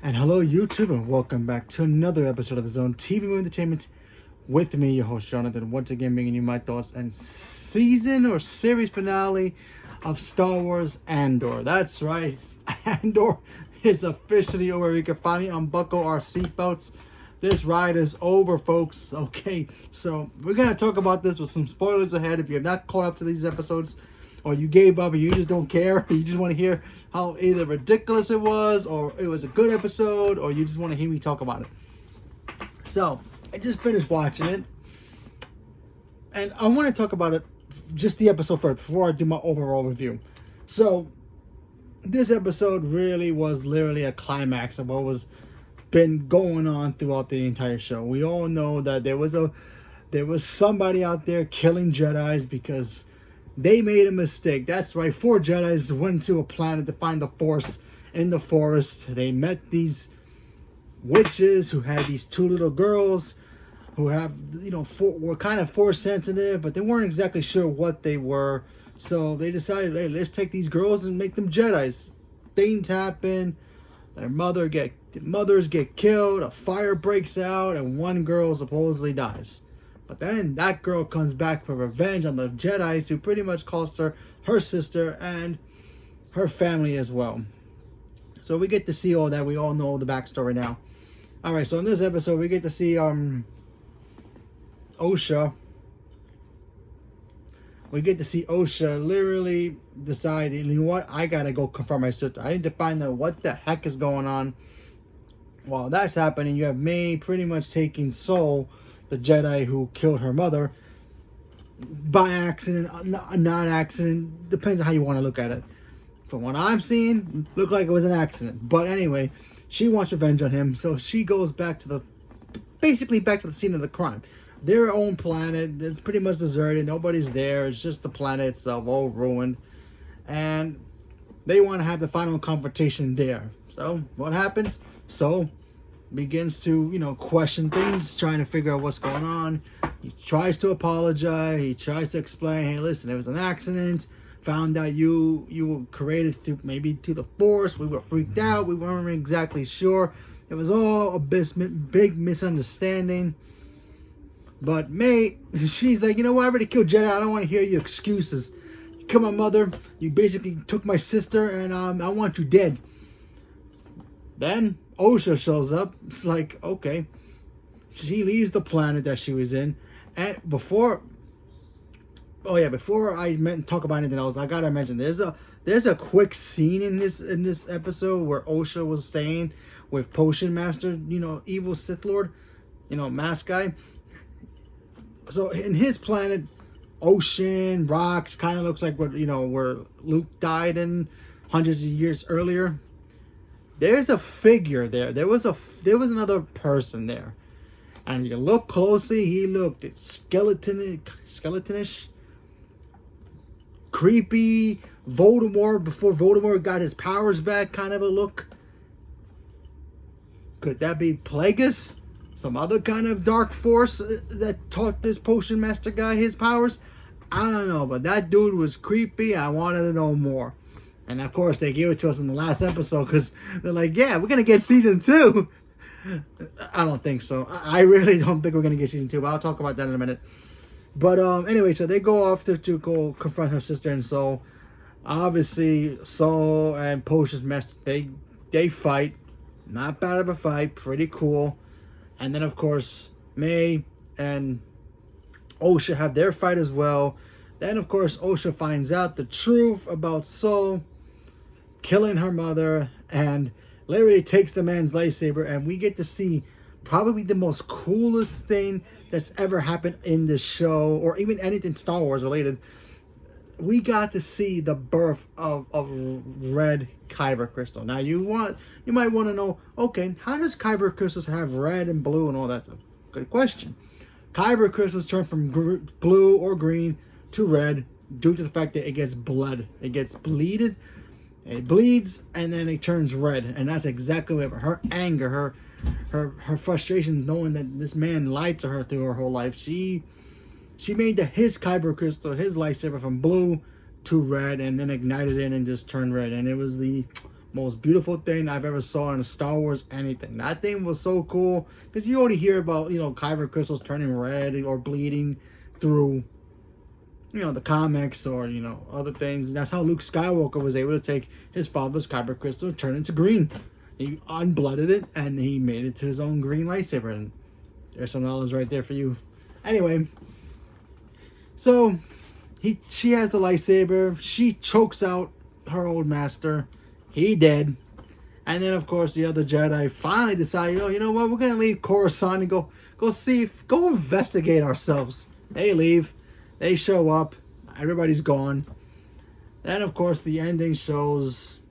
And hello, YouTube, and welcome back to another episode of the Zone TV Movie Entertainment with me, your host, Jonathan, once again bringing you my thoughts and season or series finale of Star Wars Andor. That's right, Andor is officially over. We can finally unbuckle our seatbelts. This ride is over, folks. Okay, so we're going to talk about this with some spoilers ahead. If you're not caught up to these episodes, or you gave up and you just don't care, you just want to hear how either ridiculous it was, or it was a good episode, or you just want to hear me talk about it. So, I just finished watching it, and I want to talk about it, just the episode first, before I do my overall review. So, this episode really was literally a climax of what was been going on throughout the entire show. We all know that there was somebody out there killing Jedis because they made a mistake. That's right. 4 Jedis went to a planet to find the Force in the forest. They met these witches who had these 2 little girls who were kind of Force sensitive, but they weren't exactly sure what they were. So they decided, hey, let's take these girls and make them Jedis. Things happen. Their mothers get killed. A fire breaks out, and one girl supposedly dies. But then that girl comes back for revenge on the Jedis who pretty much cost her sister and her family as well. So we get to see all that. We all know the backstory now. Alright, so in this episode we get to see Osha. We get to see Osha literally decide, you know what, I gotta go confront my sister. I need to find out what the heck is going on. While that's happening, you have May pretty much taking Soul, the Jedi who killed her mother, by accident, not accident, depends on how you want to look at it. From what I'm seeing, looked like it was an accident. But anyway, she wants revenge on him, so she goes back to the scene of the crime. Their own planet is pretty much deserted, nobody's there, it's just the planet itself, all ruined. And they want to have the final confrontation there. So, what happens? So begins to, question things, trying to figure out what's going on. He tries to apologize. He tries to explain, hey, listen, it was an accident. Found out you were created through the Force. We were freaked out. We weren't exactly sure. It was all a big misunderstanding. But May, she's like, you know what? I already killed Jedi. I don't want to hear your excuses. You killed my mother. You basically took my sister, and I want you dead. Then Osha shows up. It's like, okay. She leaves the planet that she was in. And before I talk about anything else, I gotta mention there's a quick scene in this episode where Osha was staying with Potion Master, evil Sith Lord, mask guy. So in his planet, ocean, rocks, kind of looks like where Luke died in hundreds of years earlier. There's a figure there. There was another person there, and you look closely. He looked skeletonish, creepy. Voldemort before Voldemort got his powers back, kind of a look. Could that be Plagueis? Some other kind of dark force that taught this potion master guy his powers? I don't know, but that dude was creepy. I wanted to know more. And of course, they gave it to us in the last episode because they're like, yeah, we're going to get season 2. I don't think so. I really don't think we're going to get season 2, but I'll talk about that in a minute. But anyway, so they go off to go confront her sister and Soul. Obviously, Soul and Potion's Master, they fight. Not bad of a fight. Pretty cool. And then, of course, May and Osha have their fight as well. Then, of course, Osha finds out the truth about Soul killing her mother and literally takes the man's lightsaber, and we get to see probably the most coolest thing that's ever happened in this show, or even anything Star Wars related. We got to see the birth of red kyber crystal. Now you might want to know, okay, how does kyber crystals have red and blue and all that stuff? Good question. Kyber crystals turn from blue or green to red due to the fact that it gets blood. It gets bleeded. It bleeds and then it turns red, and that's exactly what her anger, her frustration, knowing that this man lied to her through her whole life. She made his kyber crystal, his lightsaber, from blue to red, and then ignited it and just turned red. And it was the most beautiful thing I've ever saw in a Star Wars anything. That thing was so cool because you already hear about, you know, kyber crystals turning red or bleeding through, you know, the comics or, you know, other things. And that's how Luke Skywalker was able to take his father's kyber crystal and turn it into green. He unblooded it and he made it to his own green lightsaber. And there's some knowledge right there for you. Anyway, so she has the lightsaber. She chokes out her old master. He dead. And then, of course, the other Jedi finally decide, oh, you know what? We're going to leave Coruscant and go investigate ourselves. They leave. They show up. Everybody's gone. Then, of course, the ending shows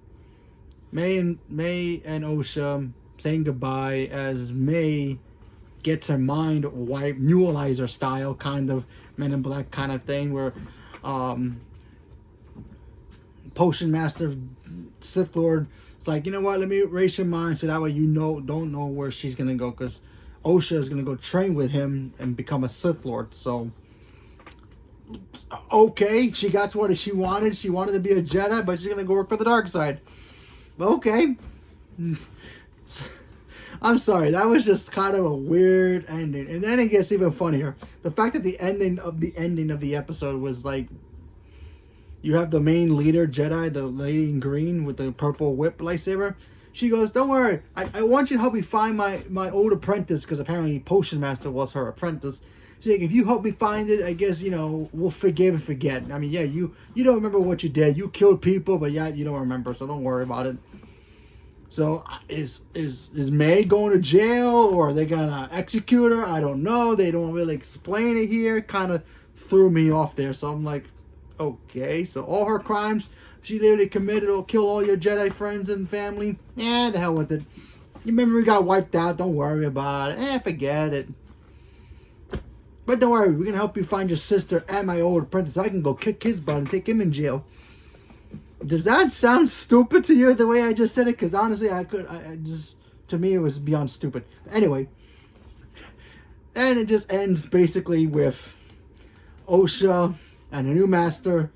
May and Osha saying goodbye as May gets her mind wiped, neuralizer style, kind of Men in Black kind of thing, where Potion Master Sith Lord, it's like, you know what, let me erase your mind so that way you don't know where she's gonna go, because Osha is gonna go train with him and become a Sith Lord. So okay, she got what she wanted. She wanted to be a Jedi, but she's gonna go work for the dark side. Okay. I'm sorry, that was just kind of a weird ending. And then it gets even funnier. The fact that the ending of the episode was like, you have the main leader Jedi, the lady in green with the purple whip lightsaber. She goes, don't worry, I want you to help me find my old apprentice, because apparently Potion Master was her apprentice. She's like, if you help me find it, I guess, you know, we'll forgive and forget. I mean, yeah, you don't remember what you did. You killed people, but yeah, you don't remember, so don't worry about it. So is May going to jail, or are they gonna execute her? I don't know. They don't really explain it here. Kind of threw me off there. So I'm like, okay. So all her crimes she literally committed will kill all your Jedi friends and family. Yeah, the hell with it. Your memory got wiped out. Don't worry about it. Forget it. But don't worry, we're gonna help you find your sister and my old apprentice. I can go kick his butt and take him in jail. Does that sound stupid to you the way I just said it? Because honestly, to me, it was beyond stupid. Anyway, and it just ends basically with Osha and a new master,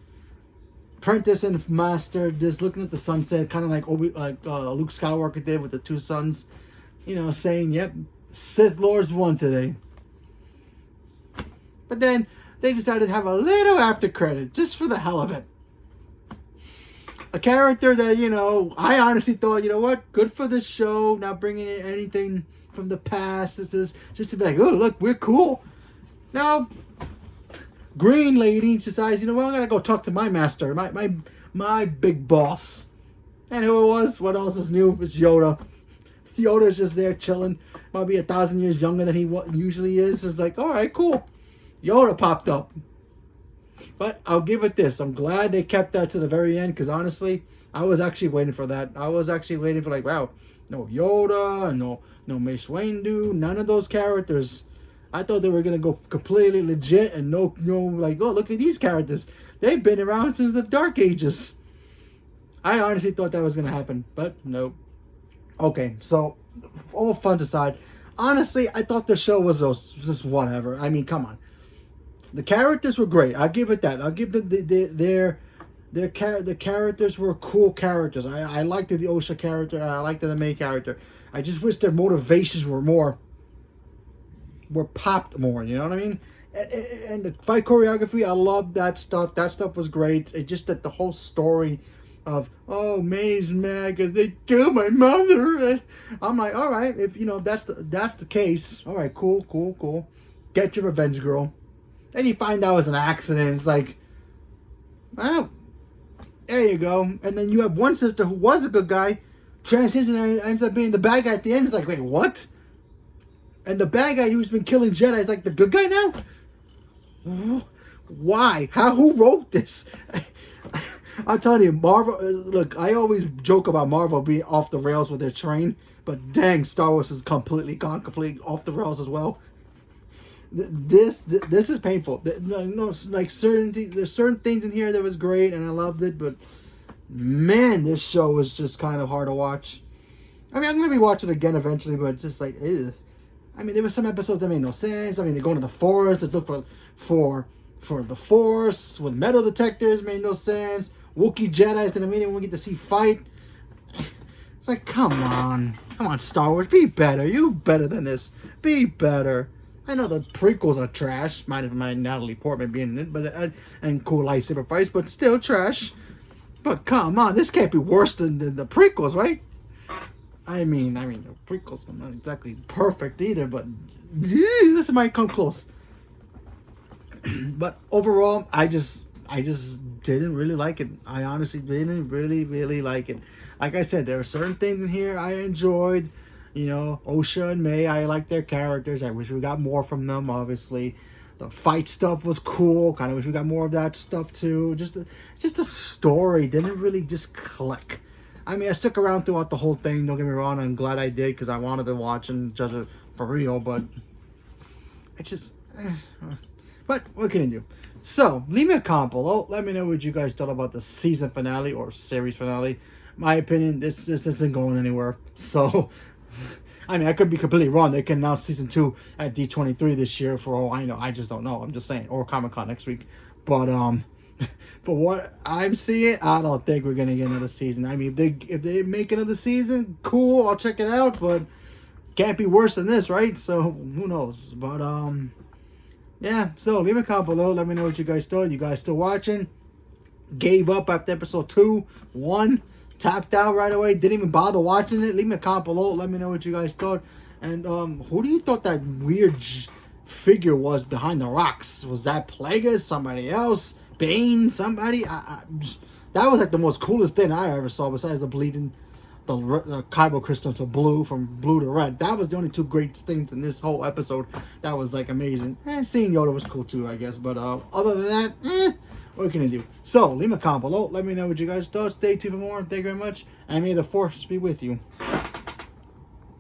apprentice and master, just looking at the sunset, kind of like Luke Skywalker did with the two sons, you know, saying, "Yep, Sith Lords won today." But then they decided to have a little after credit, just for the hell of it. A character that, you know, I honestly thought, you know what, good for this show, not bringing in anything from the past. This is just to be like, oh, look, we're cool. Now, Green Lady decides, you know what, I'm going to go talk to my master, my big boss. And who it was, what else is new? It's Yoda. Yoda's just there chilling, might be 1,000 years younger than he usually is. It's like, all right, cool. Yoda popped up. But I'll give it this. I'm glad they kept that to the very end, because honestly, I was actually waiting for that. I was actually waiting for, like, wow, no Yoda, no Mace Windu, none of those characters. I thought they were going to go completely legit and no, like, oh, look at these characters. They've been around since the Dark Ages. I honestly thought that was going to happen, but nope. Okay, so all fun aside, honestly, I thought the show was just whatever. I mean, come on. The characters were great. I'll give it that. I'll give the characters were cool characters. I liked the Osha character. I liked the May character. I just wish their motivations were popped more. You know what I mean? And the fight choreography, I loved that stuff. That stuff was great. It just that the whole story of, oh, May's mad because they killed my mother. I'm like, all right, if you know that's the case. All right, cool. Get your revenge, girl. Then you find out it was an accident. It's like, well, there you go. And then you have one sister who was a good guy, transitions and ends up being the bad guy at the end. It's like, wait, what? And the bad guy who's been killing Jedi is like the good guy now? Why? Who wrote this? I'm telling you, Marvel, look, I always joke about Marvel being off the rails with their train, but dang, Star Wars has completely off the rails as well. This is painful. No, like there's certain things in here that was great and I loved it, but man, this show was just kind of hard to watch. I mean, I'm gonna be watching it again eventually, but it's just like, ew. I mean, there were some episodes that made no sense. I mean, they go into the forest to look for the Force with metal detectors, made no sense. Wookiee Jedi's in a meeting we get to see fight. It's like, come on, Star Wars, be better. You better than this. Be better. I know the prequels are trash, minus my Natalie Portman being in it, but and cool lightsaber fights, but still trash. But come on, this can't be worse than the prequels, right? I mean, the prequels are not exactly perfect either, but this might come close. But overall, I just didn't really like it. I honestly didn't really like it. Like I said, there are certain things in here I enjoyed. You know, Osha and May, I like their characters. I wish we got more from them, obviously. The fight stuff was cool. Kind of wish we got more of that stuff, too. Just the story didn't really just click. I mean, I stuck around throughout the whole thing. Don't get me wrong. I'm glad I did because I wanted to watch and judge it for real. But it's just... But what can you do? So, leave me a comment below. Let me know what you guys thought about the season finale or series finale. My opinion, this isn't going anywhere. So... I mean, I could be completely wrong. They can announce season 2 at D23 this year for all I know. I just don't know. I'm just saying. Or Comic-Con next week. But for what I'm seeing, I don't think we're going to get another season. I mean, if they make another season, cool. I'll check it out. But can't be worse than this, right? So, who knows? But, yeah. So, leave a comment below. Let me know what you guys thought. You guys still watching? Gave up after episode 2, 1. Tapped out right away, didn't even bother watching it. Leave me a comment below. Let me know what you guys thought. And who do you thought that weird figure was behind the rocks? Was that Plagueis? Somebody else? Bane? Somebody? That was like the most coolest thing I ever saw besides the bleeding, the Kyber crystals to blue, from blue to red. That was the only two great things in this whole episode. That was like amazing. And seeing Yoda was cool too, I guess. But other than that, what can I do? So, leave me a comment below. Let me know what you guys thought. Stay tuned for more. Thank you very much. And may the force be with you.